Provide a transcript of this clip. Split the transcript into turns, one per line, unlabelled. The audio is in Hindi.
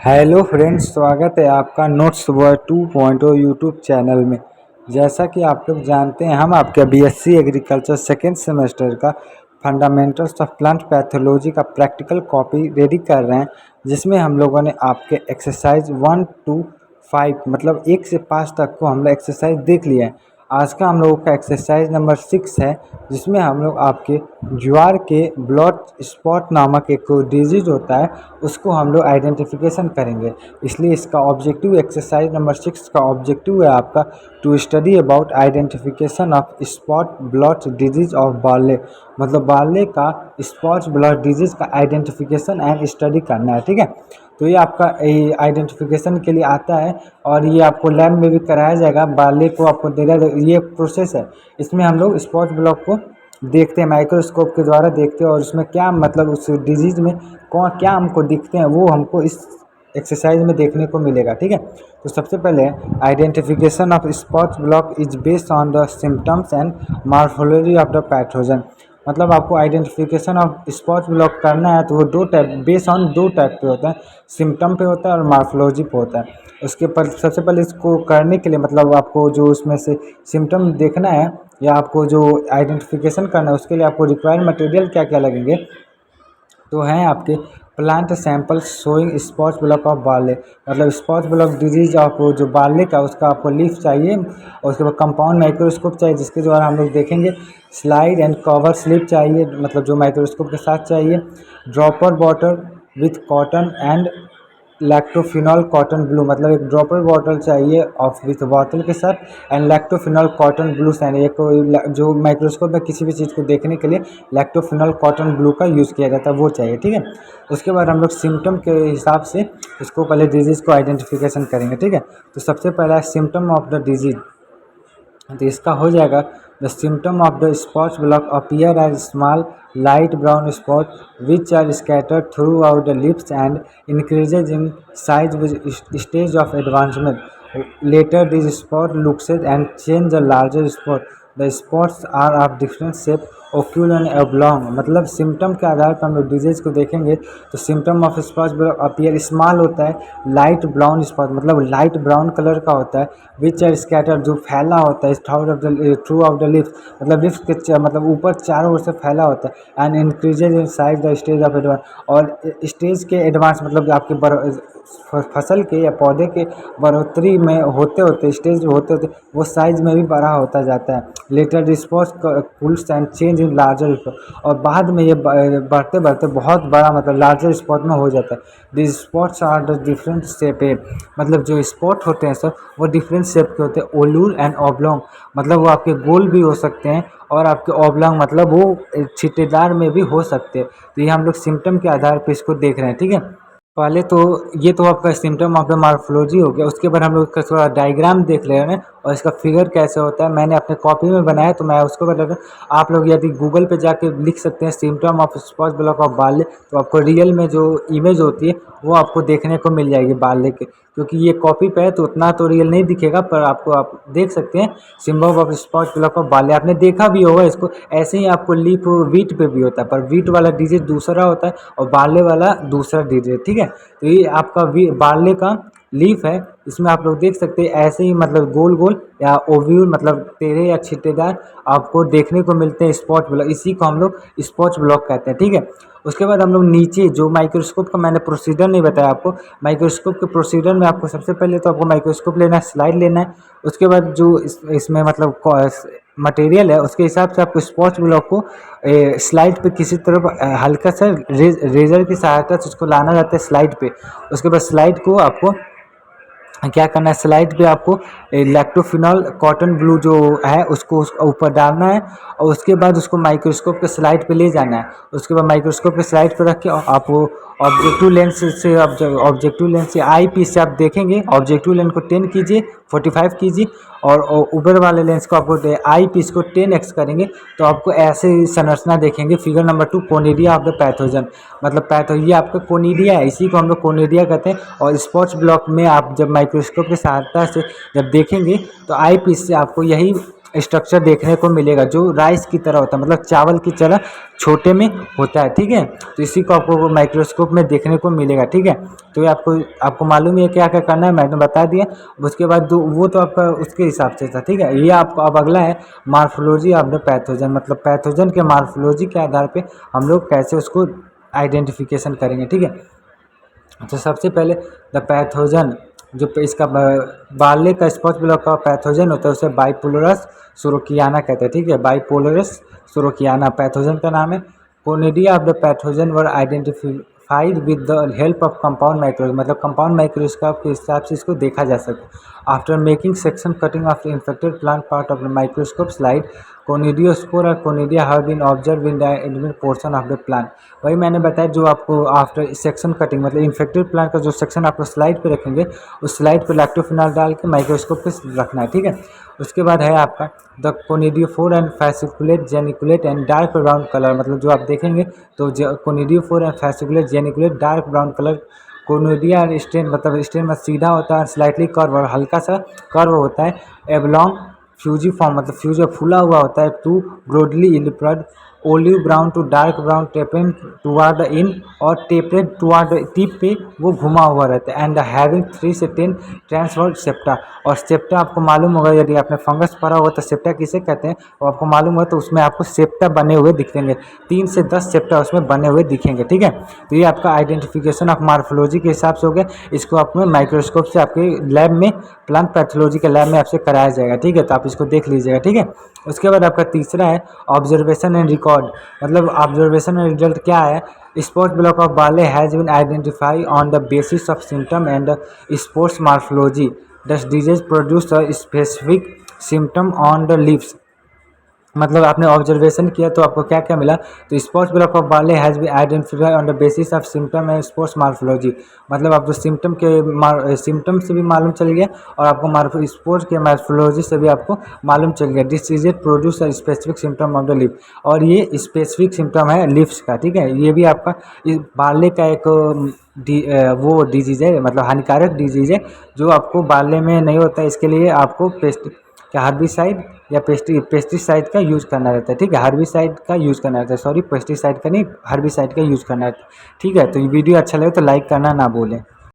हेलो फ्रेंड्स, स्वागत है आपका नोट्स वर्ड 2.0 यूट्यूब चैनल में। जैसा कि आप लोग जानते हैं, हम आपके बीएससी एग्रीकल्चर सेकेंड सेमेस्टर का फंडामेंटल्स ऑफ प्लांट पैथोलॉजी का प्रैक्टिकल कॉपी रेडी कर रहे हैं, जिसमें हम लोगों ने आपके एक्सरसाइज 1 to 5 मतलब 1 से 5 तक को हम लोग एक्सरसाइज देख लिए हैं। आज का हम लोगों का एक्सरसाइज नंबर 6 है, जिसमें हम लोग आपके ज्वार के ब्लड स्पॉट नामक एक डिजीज होता है, उसको हम लोग आइडेंटिफिकेशन करेंगे। इसलिए इसका ऑब्जेक्टिव एक्सरसाइज नंबर 6 का ऑब्जेक्टिव है आपका to study about identification of spot blood disease of barley. मतलब बार्ले का स्पॉट ब्लड डिजीज का आइडेंटिफिकेशन एंड स्टडी करना है, ठीक है। तो ये आपका आइडेंटिफिकेशन के लिए आता है और ये आपको लैब में भी कराया जाएगा। बार्ले को आपको देगा, ये प्रोसेस है। इसमें हम लोग स्पॉट ब्लॉक को देखते हैं, माइक्रोस्कोप के द्वारा देखते हैं और उसमें क्या मतलब उस डिजीज़ में कौन क्या हमको दिखते हैं वो हमको इस एक्सरसाइज में देखने को मिलेगा, ठीक है। तो सबसे पहले identification of spot block is based on the symptoms and morphology of the pathogen. मतलब आपको आइडेंटिफिकेशन ऑफ स्पॉट ब्लॉक करना है तो वो दो टाइप बेस्ड ऑन दो टाइप पे होता है, सिम्टम पे होता है और मार्फोलॉजी पे होता है। उसके पर सबसे पहले इसको करने के लिए मतलब आपको जो उसमें से सिम्टम देखना है या आपको जो आइडेंटिफिकेशन करना है, उसके लिए आपको रिक्वायर्ड मटेरियल क्या क्या लगेंगे। तो हैं आपके plant sample showing spot block of barley. मतलब स्पॉट ब्लॉक डिजीज आपको जो बार्ले का उसका आपको लीफ चाहिए और उसके बाद कंपाउंड माइक्रोस्कोप चाहिए, जिसके द्वारा हम लोग देखेंगे। स्लाइड एंड कवर स्लिप चाहिए, मतलब जो माइक्रोस्कोप के साथ चाहिए। Dropper water with cotton and lactophenol cotton blue, मतलब एक ड्रॉपर बॉटल चाहिए ऑफ विथ बोतल के साथ and lactophenol cotton blue stain. एक जो माइक्रोस्कोप में किसी भी चीज़ को देखने के लिए लैक्टोफिनॉल कॉटन ब्लू का यूज़ किया जाता है, वो चाहिए, ठीक है। उसके बाद हम लोग सिम्टम के हिसाब से इसको पहले डिजीज़ को आइडेंटिफिकेशन करेंगे, ठीक है। तो सबसे पहला सिम्टम ऑफ द डिजीज, तो इसका हो जाएगा the symptom of the spot block appear as small light brown spot which are scattered throughout the lips and increases in size with stage of advancement. Later these spot looks and change the larger spot. The spots are of different shape, ocular and oblong। मतलब सिम्टम के आधार पर हम लोग डिजीज को देखेंगे। तो symptom of spot block appear small होता है, लाइट ब्राउन स्पॉट मतलब लाइट ब्राउन कलर का होता है, विच आर स्कैटर जो फैला होता है थ्रू ऑफ द लिप्स, मतलब लिप्स के मतलब ऊपर चारों ओर से फैला होता है। And increases in size the stage of advance, और स्टेज के एडवांस मतलब आपके फसल के या पौधे के बढ़ोतरी में होते होते स्टेज होते होते वो साइज में भी बड़ा होता जाता है। Later response pulls and change in larger, और बाद में ये बढ़ते बढ़ते बहुत बड़ा मतलब लार्जर स्पॉट में हो जाता है। This spots are the different shape है, मतलब जो स्पॉट होते हैं सर वो डिफरेंट शेप के होते हैं। ओलूर एंड ऑब्लोंग, मतलब वो आपके गोल भी हो सकते हैं और आपके ऑब्लोंग मतलब वो छिट्टेदार में भी हो सकते हैं। तो ये हम लोग सिम्टम के आधार पर इसको देख रहे हैं, ठीक है। पहले तो ये तो आपका सिम्टम ऑफ द मार्फोलॉजी हो गया। उसके बाद हम लोग का थोड़ा डायग्राम देख ले रहे हैं और इसका फिगर कैसे होता है। मैंने अपने कॉपी में बनाया तो मैं उसको बता दूँ। आप लोग यदि गूगल पे जाके लिख सकते हैं symptom of spot block of barley, तो आपको रियल में जो इमेज होती है वो आपको देखने को मिल जाएगी बार्ले के। क्योंकि ये कॉपी पे है तो उतना तो रियल नहीं दिखेगा, पर आपको आप देख सकते हैं symbol of spot block of barley. आपने देखा भी होगा इसको। ऐसे ही आपको लीफ वीट पे भी होता है, पर वीट वाला डिजीज दूसरा होता है और बार्ले वाला दूसरा डिजीज, ठीक है। तो ये आपका बार्ले का लीफ है, इसमें आप लोग देख सकते हैं ऐसे ही मतलब गोल गोल या ओव्यूल मतलब टेढ़े या छिट्टेदार आपको देखने को मिलते हैं स्पॉट ब्लॉक। इसी को हम लोग स्पॉट ब्लॉक कहते हैं, ठीक है। उसके बाद हम लोग नीचे जो माइक्रोस्कोप का मैंने प्रोसीजर नहीं बताया आपको। माइक्रोस्कोप के प्रोसीजर में आपको सबसे पहले तो आपको माइक्रोस्कोप लेना है, स्लाइड लेना है। उसके बाद जो इसमें मतलब मटेरियल है उसके हिसाब से आपको स्पॉट ब्लॉक को स्लाइड पे किसी तरफ हल्का सा रेजर की सहायता से उसको लाना जाता है स्लाइड पे। उसके बाद स्लाइड को आपको क्या करना है, स्लाइड पे आपको लैक्टोफिनॉल कॉटन ब्लू जो है उसको ऊपर डालना है और उसके बाद उसको माइक्रोस्कोप के स्लाइड पे ले जाना है। उसके बाद माइक्रोस्कोप के स्लाइड पे रख के आप वो ऑब्जेक्टिव लेंस से आई पीस से आप देखेंगे। ऑब्जेक्टिव लेंस को 10 कीजिए, 45 कीजिए और ऊपर वाले लेंस को आपको आई पीस को 10x करेंगे तो आपको ऐसे संरचना देखेंगे। Figure number 2 conidia of the pathogen, मतलब ये आपका कोनिडिया है, इसी को हम लोग कोनिडिया कहते हैं। और स्पॉट्स ब्लॉक में आप जब माइक्रोस्कोप की सहायता से जब देखेंगे तो आई पीस से आपको यही स्ट्रक्चर देखने को मिलेगा जो राइस की तरह होता है, मतलब चावल की तरह छोटे में होता है। ठीक है, तो इसी को आपको माइक्रोस्कोप में देखने को मिलेगा। ठीक है, तो ये आपको मालूम है क्या क्या करना है, मैंने बता दिया। उसके बाद वो तो आपका उसके हिसाब से था। ठीक है, ये आपको अब अगला है मार्फोलॉजी ऑफ द पैथोजन, मतलब पैथोजन के मार्फोलॉजी के आधार पे हम लोग कैसे उसको आइडेंटिफिकेशन करेंगे। ठीक है, तो सबसे पहले द पैथोजन जो इसका बाले का स्पॉट ब्लॉक का पैथोजन होता है उसे बाइपोलरस सुरोकियाना कहते हैं। ठीक है, बाइपोलरस सुरोकियाना पैथोजन का नाम है। Conidia of the pathogen were identified with the help of compound microscope, मतलब कंपाउंड माइक्रोस्कोप के हिसाब से इसको देखा जा सकता। After making section cutting of infected plant part of the microscope slide conidiospore और conidia have been observe in the individual portion of the plant. वही मैंने बताया जो आपको आफ्टर सेक्शन कटिंग मतलब इन्फेक्टेड प्लांट का जो सेक्शन आपको स्लाइड पे रखेंगे उस स्लाइड पे लैक्टोफिनॉल डाल के माइक्रोस्कोप पे रखना है। ठीक है, उसके बाद है आपका the conidiophore and fasciculate geniculate and dark brown colour, मतलब जो आप देखेंगे तो conidiophore and fasciculate geniculate dark brown colour. Conidia stain मतलब स्टेन में सीधा होता है, स्लाइटली कर्व और हल्का सा कर्व होता है। एबलॉन्ग फ्यूजीफॉर्म मतलब फ्यूज फूला हुआ होता है। To broadly ellipsoid olive brown to dark brown tapering toward the end और टेपरेड टुवार्ड टिप पे वो घुमा हुआ रहता है। एंड हैविंग 3 से 10 ट्रांसवर्ड सेप्टा, और सेप्टा आपको मालूम होगा यदि आपने फंगस पढ़ा होगा तो सेप्टा किसे कहते हैं और आपको मालूम होगा तो उसमें आपको सेप्टा बने हुए दिखेंगे, 3 से 10 सेप्टा उसमें बने हुए दिखेंगे। ठीक है, तो ये आपका आइडेंटिफिकेशन ऑफ मार्फोलॉजी के हिसाब से हो गया। इसको आपको माइक्रोस्कोप से आपके लैब में प्लांट पैथोलॉजी के लैब में आपसे कराया जाएगा। ठीक है, तो आप इसको देख लीजिएगा। ठीक है, उसके बाद आपका तीसरा है ऑब्जर्वेशन एंड रिकॉर्ड, मतलब ऑब्जर्वेशन एंड रिजल्ट क्या है। Spot block of barley has been identify on the basis of symptom and sports morphology the disease produce a specific symptom on the lips, मतलब आपने ऑब्जर्वेशन किया तो आपको क्या क्या मिला। तो स्पॉट्स ब्लॉक ऑफ बाले has be identified on the basis of symptom and sports morphology, मतलब आपको सिम्टम से भी मालूम चल गया और आपको स्पोर्ट्स के मार्फोलॉजी से भी आपको मालूम चल गया। This is it produce a specific symptom of the lip, और ये स्पेसिफिक सिम्टम है लिप्स का। ठीक है, ये भी आपका इस बाले का एक वो डिजीज़ है, मतलब हानिकारक डिजीज़ है जो आपको बाले में नहीं होता है। इसके लिए आपको हर्बिसाइड या पेस्टिसाइड का यूज़ करना रहता है। ठीक है, हर्बिसाइड का यूज़ करना रहता है, सॉरी पेस्टिसाइड का नहीं, हर्बिसाइड का यूज़ करना रहता है। ठीक है, तो ये वीडियो अच्छा लगे तो लाइक करना ना भूलें।